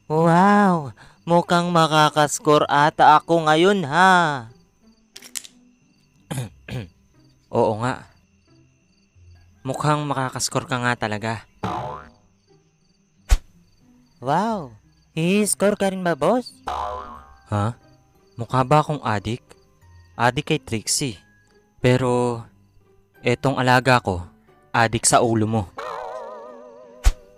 Wow! Mukhang makakascore ata ako ngayon ha. Oo nga, mukhang makakascore ka nga talaga. Wow! I-score ka rin ba, boss? Ha? Mukha ba akong adik? Adik kay Trixie. Pero, etong alaga ko, adik sa ulo mo.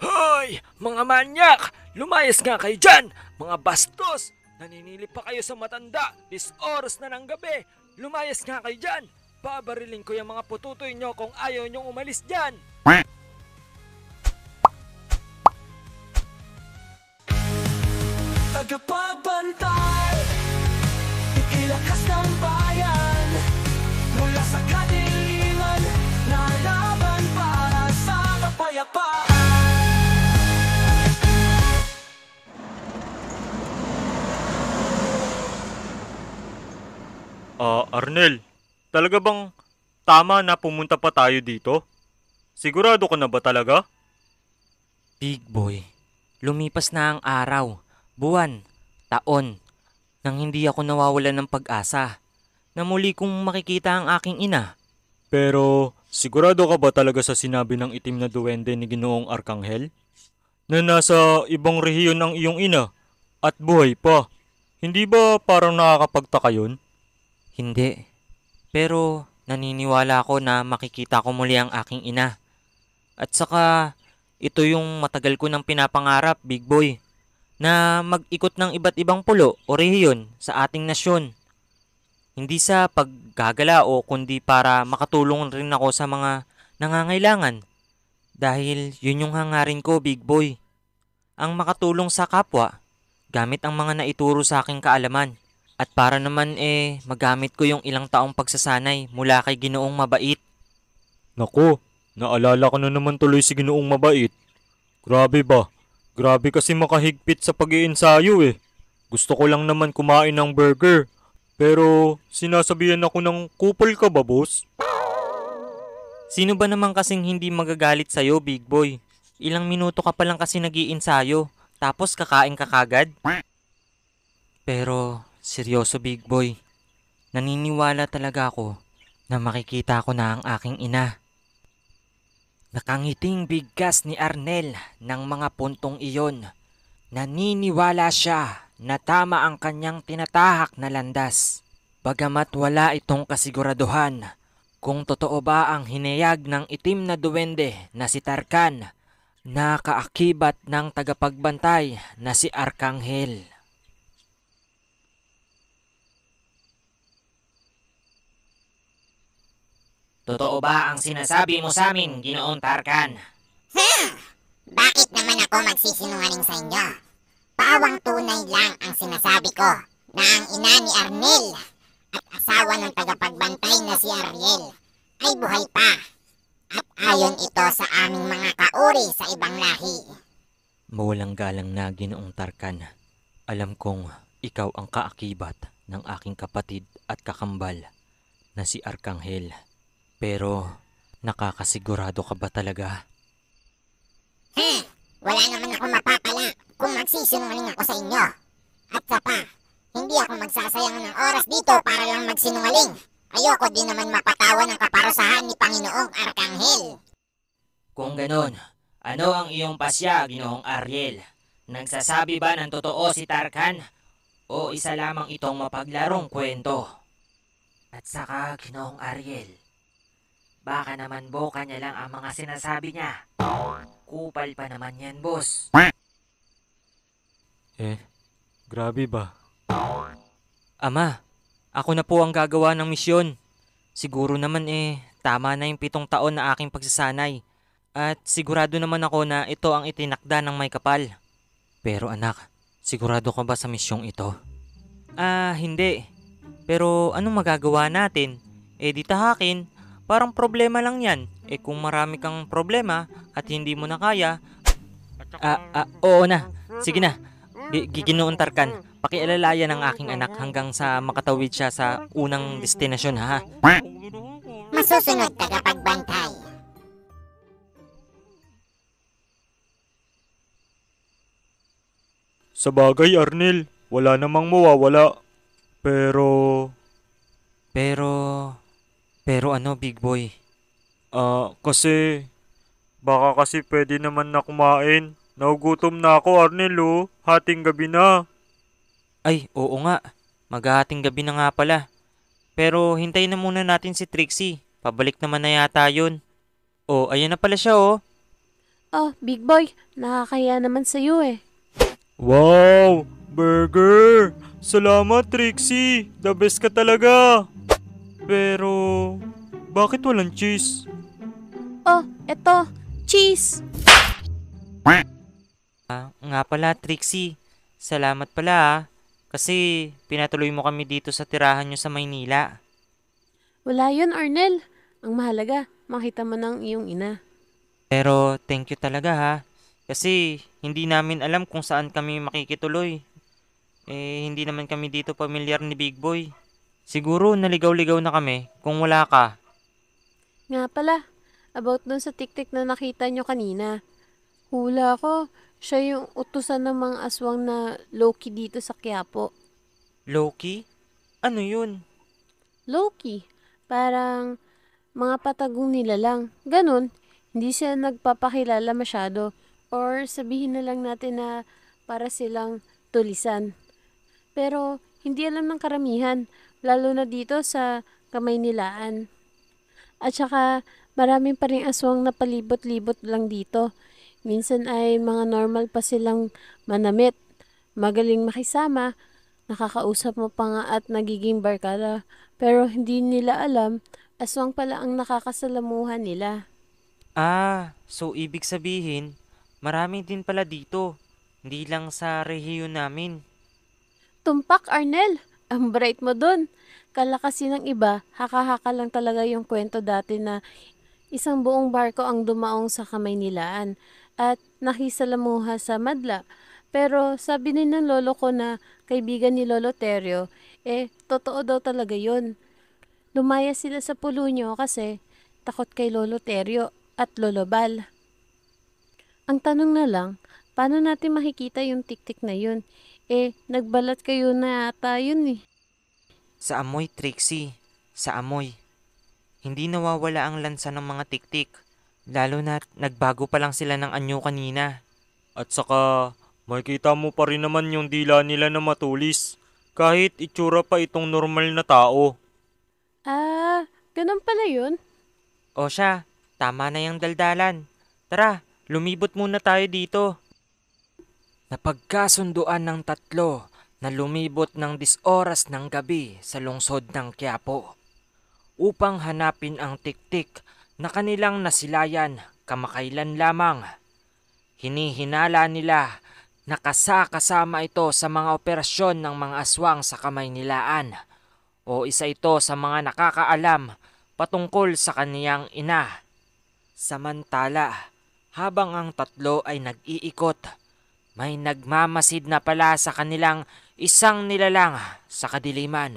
Hoy! Mga manyak! Lumayas nga kayo dyan! Mga bastos! Naninilip pa kayo sa matanda! This oras na ng gabi! Lumayas nga kayo dyan! Babariling ko yung mga pututoy nyo kung ayaw nyong umalis dyan! Tagapagbantay, ikilakas ng bayan, mula sa kadiliman, nalaban para sa kapayapaan. Arnel, talaga bang tama na pumunta pa tayo dito? Sigurado ka na ba talaga? Big boy, lumipas na ang araw, buwan, taon, nang hindi ako nawawalan ng pag-asa na muli kong makikita ang aking ina. Pero sigurado ka ba talaga sa sinabi ng itim na duwende ni Ginoong Arkanghel? Na nasa ibang rehiyon ang iyong ina at buhay pa. Hindi ba parang nakakapagtaka yun? Hindi, pero naniniwala ako na makikita ko muli ang aking ina. At saka, ito yung matagal ko nang pinapangarap, big boy, na mag-ikot ng iba't ibang pulo o rehiyon sa ating nasyon. Hindi sa paggagala o kundi para makatulong rin ako sa mga nangangailangan. Dahil yun yung hangarin ko, big boy. Ang makatulong sa kapwa, gamit ang mga naituro sa aking kaalaman. At para naman magamit ko yung ilang taong pagsasanay mula kay Ginoong Mabait. Nako, naalala ko na naman tuloy si Ginoong Mabait. Grabe ba? Grabe kasi makahigpit sa pag-iensayo eh. Gusto ko lang naman kumain ng burger. Pero sinasabihan ako ng kupal ka ba, boss? Sino ba naman kasing hindi magagalit sa'yo, big boy? Ilang minuto ka pa lang kasi nag-iinsayo, tapos kakain ka kagad? Pero, seryoso big boy, naniniwala talaga ako na makikita ko na ang aking ina. Nakangiting bigkas ni Arnel ng mga puntong iyon. Naniniwala siya na tama ang kanyang tinatahak na landas. Bagamat wala itong kasiguraduhan kung totoo ba ang hinayag ng itim na duwende na si Tarkan na kaakibat ng tagapagbantay na si Arkanghel. Totoo ba ang sinasabi mo sa amin, Ginoong Tarkan? Bakit naman ako magsisinungaling sa inyo? Pawang tunay lang ang sinasabi ko na ang ina ni Arnel at asawa ng tagapagbantay na si Ariel ay buhay pa. At ayon ito sa aming mga kauri sa ibang lahi. Mawalang galang na, Ginoong Tarkan. Alam kong ikaw ang kaakibat ng aking kapatid at kakambal na si Arkanghel. Pero nakakasigurado ka ba talaga? Wala naman ako mapapala kung magsisinungaling ako sa inyo. At sa pa, hindi ako magsasayang ng oras dito para lang magsinungaling. Ayoko din naman mapatawan ng kaparusahan ni Panginoong Arkanghel. Kung ganon, ano ang iyong pasya, Ginoong Ariel? Nagsasabi ba ng totoo si Tarkan? O isa lamang itong mapaglarong kwento? At saka, Ginoong Ariel, baka naman boka niya lang ang mga sinasabi niya. Kupal pa naman yan, boss. Grabe ba? Ama, ako na po ang gagawa ng misyon. Siguro naman tama na yung 7 taon na aking pagsasanay. At sigurado naman ako na ito ang itinakda ng may kapal. Pero anak, sigurado ka ba sa misyong ito? Hindi. Pero anong magagawa natin? Di tahakin. Parang problema lang yan. Kung marami kang problema at hindi mo na kaya... Oo na. Sige na. Ginoon Tarkan, pakialalayan ang aking anak hanggang sa makatawid siya sa unang destinasyon, ha? Masusunod tagapagbantay. Sa bagay, Arnel, wala namang mawawala. Pero, Pero, pero ano, big boy? kasi, baka kasi pwede naman na kumain. Nagugutom na ako, Arnel, oh. Hating gabi na. Ay, oo nga. Maghahating gabi na nga pala. Pero hintayin na muna natin si Trixie. Pabalik naman na yata yun. Oh, ayan na pala siya oh. Oh, big boy, nakakaya naman sa'yo eh. Wow! Burger! Salamat, Trixie! The best ka talaga! Pero, bakit walang cheese? Oh, eto, cheese! Nga pala Trixie. Salamat pala ah. Kasi pinatuloy mo kami dito sa tirahan nyo sa Maynila. Wala yun, Arnel. Ang mahalaga, makita mo ng iyong ina. Pero thank you talaga ha. Kasi hindi namin alam kung saan kami makikituloy. Hindi naman kami dito pamilyar ni Big Boy. Siguro naligaw-ligaw na kami kung wala ka. Nga pala, about dun sa tiktik na nakita nyo kanina. Hula ko, siya yung utusan ng mga aswang na Loki dito sa Quiapo. Loki? Ano yun? Loki, parang mga patagong nila lang. Ganun, hindi sila nagpapakilala masyado. Or sabihin na lang natin na para silang tulisan. Pero hindi alam ng karamihan, lalo na dito sa Kamaynilaan. At saka maraming pa rin aswang na palibot-libot lang dito. Minsan ay mga normal pa silang manamit, magaling makisama, nakakausap mo pa nga at nagiging barkada. Pero hindi nila alam, aswang pala ang nakakasalamuhan nila. So ibig sabihin, marami din pala dito. Hindi lang sa rehiyon namin. Tumpak, Arnel! Ang bright mo dun. Kala kasi ng iba, haka-haka lang talaga yung kwento dati na isang buong barko ang dumaong sa Kamaynilaan at nakisalamuha sa Madla. Pero sabi din ng lolo ko na kaibigan ni Lolo Terio, totoo daw talaga yun. Lumaya sila sa Pulunyo kasi takot kay Lolo Terio at Lolo Bal. Ang tanong na lang, paano natin makikita yung tiktik na yun? Nagbalat kayo na ata yun eh. Sa amoy, Trixie. Sa amoy. Hindi nawawala ang lansa ng mga tiktik. Lalo na nagbago pa lang sila ng anyo kanina. At saka, makikita mo pa rin naman yung dila nila na matulis. Kahit itsura pa itong normal na tao. Ganun pala yun? O siya, tama na yung daldalan. Tara, lumibot muna tayo dito. Napagkasunduan ng tatlo na lumibot ng 10 oras ng gabi sa lungsod ng Quiapo upang hanapin ang tiktik na kanilang nasilayan kamakailan lamang. Hinihinala nila na kasama ito sa mga operasyon ng mga aswang sa Kamaynilaan o isa ito sa mga nakakaalam patungkol sa kaniyang ina. Samantala, habang ang tatlo ay nag-iikot, may nagmamasid na pala sa kanilang isang nilalang sa kadiliman.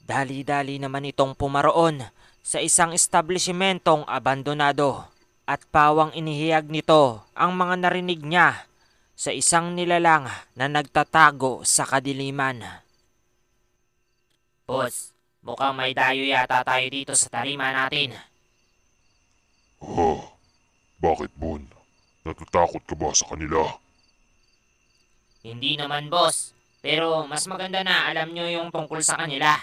Dali-dali naman itong pumaroon sa isang establishmentong abandonado at pawang inihiyag nito ang mga narinig niya sa isang nilalang na nagtatago sa kadiliman. Boss, mukhang may dayo yata tayo dito sa tarima natin. Bakit, Bon? Natatakot ka ba sa kanila? Hindi naman boss, pero mas maganda na alam nyo yung tungkol sa kanila.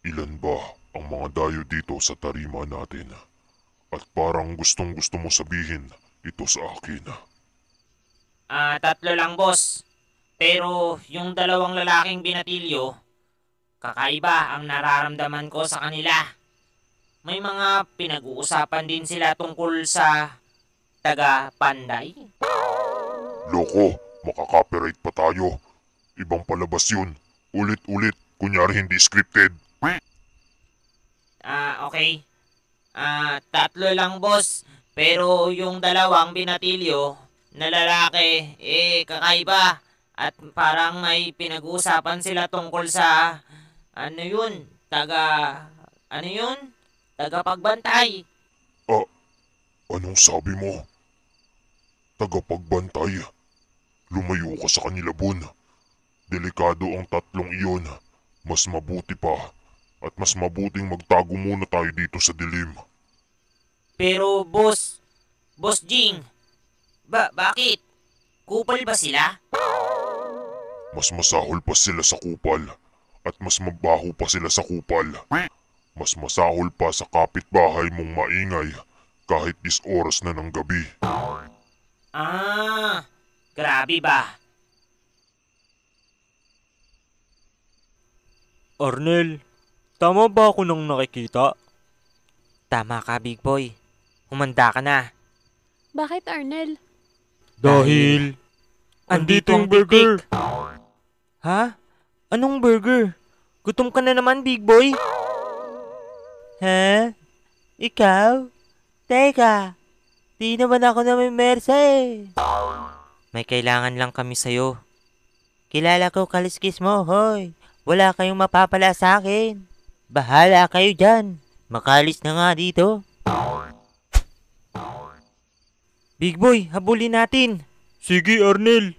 Ilan ba ang mga dayo dito sa tarima natin? At parang gustong-gusto mo sabihin ito sa akin. 3 lang boss, pero yung 2 lalaking binatilyo, kakaiba ang nararamdaman ko sa kanila. May mga pinag-uusapan din sila tungkol sa taga-Panday. Loko, makaka-copyright pa tayo. Ibang palabas yun. Ulit-ulit, kunyari hindi scripted. Okay. 3 lang boss, pero yung 2 binatilyo na lalaki, kakaiba. At parang may pinag-uusapan sila tungkol sa, tagapagbantay. Anong sabi mo? Tagapagbantay? lumayo ka sa kanila, Bon. Delikado ang tatlong iyon. Mas mabuti pa at mas mabuting magtago muna tayo dito sa dilim. Pero Boss Jing, bakit? Kupal ba sila? Mas masahol pa sila sa kupal at mas mabaho pa sila sa kupal. Mas masahol pa sa kapitbahay mong maingay kahit 10 oras na ng gabi. Ah, grabe ba? Arnel, tama ba ako nang nakikita? Tama ka, Big Boy. Humanda ka na. Bakit, Arnel? Dahil andito ang burger. Ha? Anong burger? Gutom ka na naman, Big Boy? Ha? Ikaw? Teka, di naman ako na may mersa eh. May kailangan lang kami sa'yo. Kilala ko kaliskis mo, hoy. Wala kayong mapapala sa akin. Bahala kayo dyan. Makalis na nga dito. Big Boy, habulin natin. Sige, Arnel.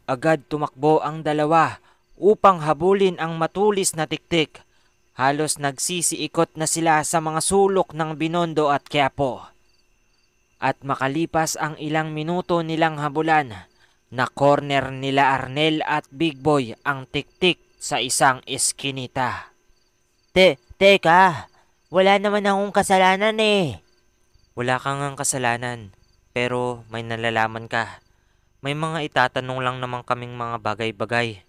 Agad tumakbo ang dalawa upang habulin ang matulis na tiktik. Halos nagsisiikot na sila sa mga sulok ng Binondo at Quiapo. At makalipas ang ilang minuto nilang habulan, na corner nila Arnel at Big Boy ang tiktik sa isang eskinita. Teka, wala naman akong kasalanan eh. Wala kang ang kasalanan, pero may nalalaman ka. May mga itatanong lang naman kaming mga bagay-bagay.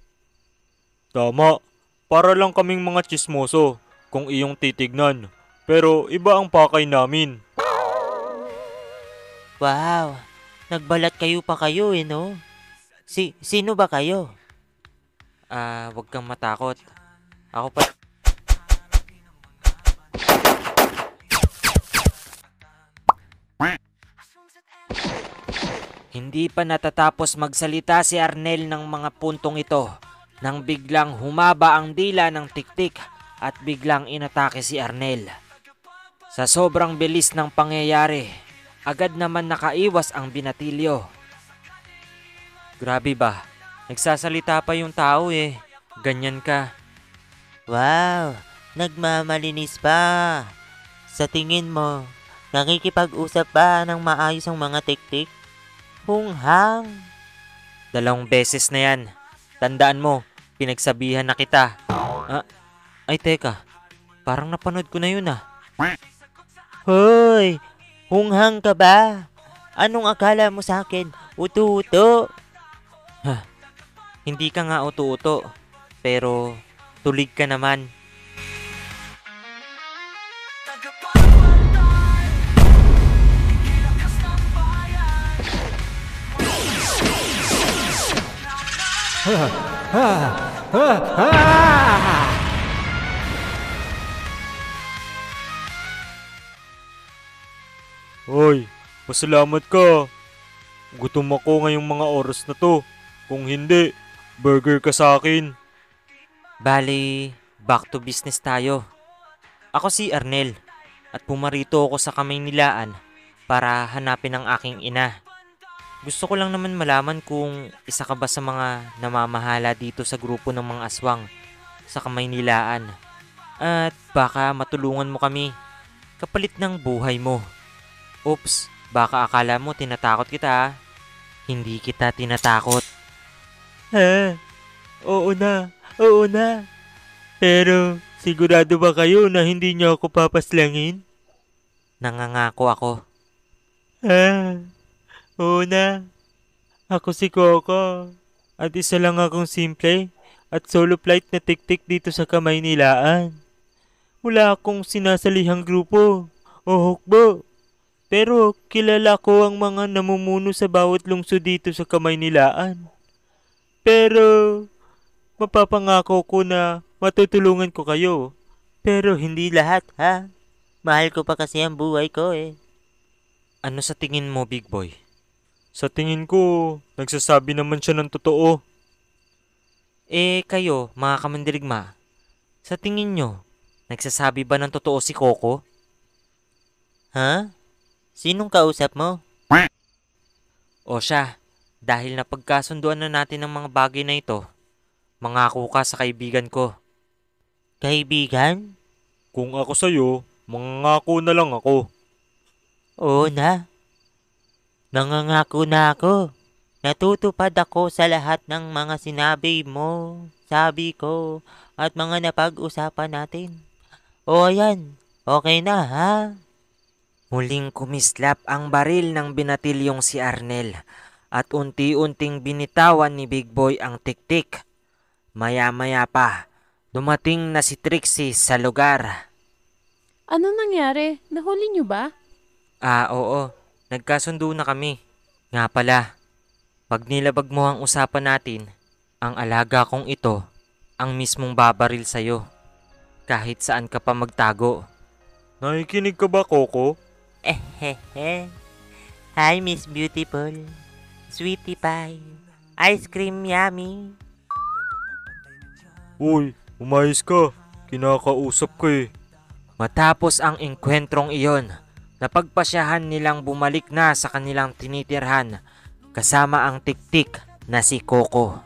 Tama, para lang kaming mga tsismoso kung iyong titignan. Pero iba ang pakay namin. Wow, nagbalat kayo pa kayo eh no? Sino ba kayo? Wag kang matakot. Ako pa... Hindi pa natatapos magsalita si Arnel ng mga puntong ito nang biglang humaba ang dila ng tiktik at biglang inatake si Arnel. Sa sobrang bilis ng pangyayari, agad naman nakaiwas ang binatilyo. Grabe ba? Nagsasalita pa yung tao eh. Ganyan ka. Wow, nagmamalinis pa. Sa tingin mo, nakikipag-usap ba ng maayos ang mga tiktik? Hunghang. 2 beses na yan. Tandaan mo, pinagsabihan na kita. Ay teka, parang napanood ko na yun ah. Hoy, hunghang ka ba? Anong akala mo sa akin? Uto-uto. Hindi ka nga uto-uto, pero tulig ka naman. Hoy, pasalamat ka. Gutom ako ngayong mga oras na to. Kung hindi, burger ka sa akin. Bali, back to business tayo. Ako si Arnel at pumarito ako sa Kamaynilaan para hanapin ang aking ina. Gusto ko lang naman malaman kung isa ka ba sa mga namamahala dito sa grupo ng mga aswang sa Kamaynilaan. At baka matulungan mo kami kapalit ng buhay mo. Oops, baka akala mo tinatakot kita ah. Hindi kita tinatakot. Ha? Oo na. Pero sigurado ba kayo na hindi niyo ako papaslangin? Nangangako ako. Ha? Oo na. Ako si Coco. At isa lang akong simple at solo flight na tiktik dito sa Kamaynilaan. Wala akong sinasalihang grupo o hukbo. Pero kilala ko ang mga namumuno sa bawat lungsod dito sa Kamaynilaan. Pero mapapangako ko na matutulungan ko kayo. Pero hindi lahat ha. Mahal ko pa kasi ang buhay ko eh. Ano sa tingin mo, Big Boy? Sa tingin ko, nagsasabi naman siya ng totoo. Kayo, mga kamandirigma, sa tingin nyo, nagsasabi ba ng totoo si Coco? Ha? Sinong kausap mo? O siya, Dahil napagkasunduan na natin ang mga bagay na ito, mangako ka sa kaibigan ko. Kaibigan? Kung ako sa'yo, mangangako na lang ako. Oo na. Nangangako na ako. Natutupad ako sa lahat ng mga sinabi mo, sabi ko, at mga napag-usapan natin. O ayan, okay na ha? Muling kumislap ang baril ng binatilyong si Arnel at unti-unting binitawan ni Big Boy ang tiktik. Maya-maya pa, dumating na si Trixie sa lugar. Ano nangyari? Nahuli niyo ba? Oo, nagkasundo na kami. Nga pala, pag nilabag mo ang usapan natin, ang alaga kong ito ang mismong babaril sa'yo. Kahit saan ka pa magtago. Nakikinig ka ba, Coco? Hi, Miss Beautiful. Sweetie Pie. Ice cream yummy. Uy, umayos ka. Kinakausap ka eh. Matapos ang engkwentrong iyon, napagpasyahan nilang bumalik na sa kanilang tinitirhan kasama ang tiktik na si Coco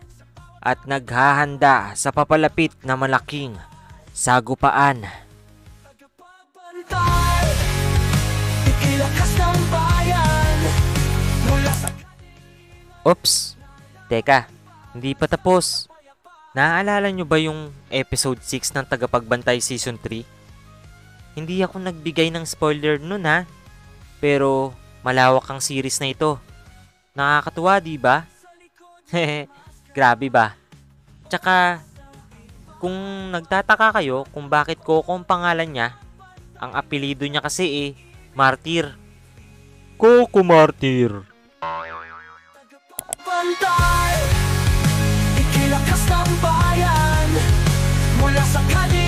at naghahanda sa papalapit na malaking sagupaan. Oops! Teka, hindi pa tapos. Naaalala nyo ba yung episode 6 ng Tagapagbantay Season 3? Hindi ako nagbigay ng spoiler nun ha. Pero malawak ang series na ito. Nakakatuwa di ba? Grabe ba? Tsaka kung nagtataka kayo kung bakit Coco ang pangalan niya, ang apelido niya kasi Martir. Coco Martir. Ikilakas ng bayan mula sa kalye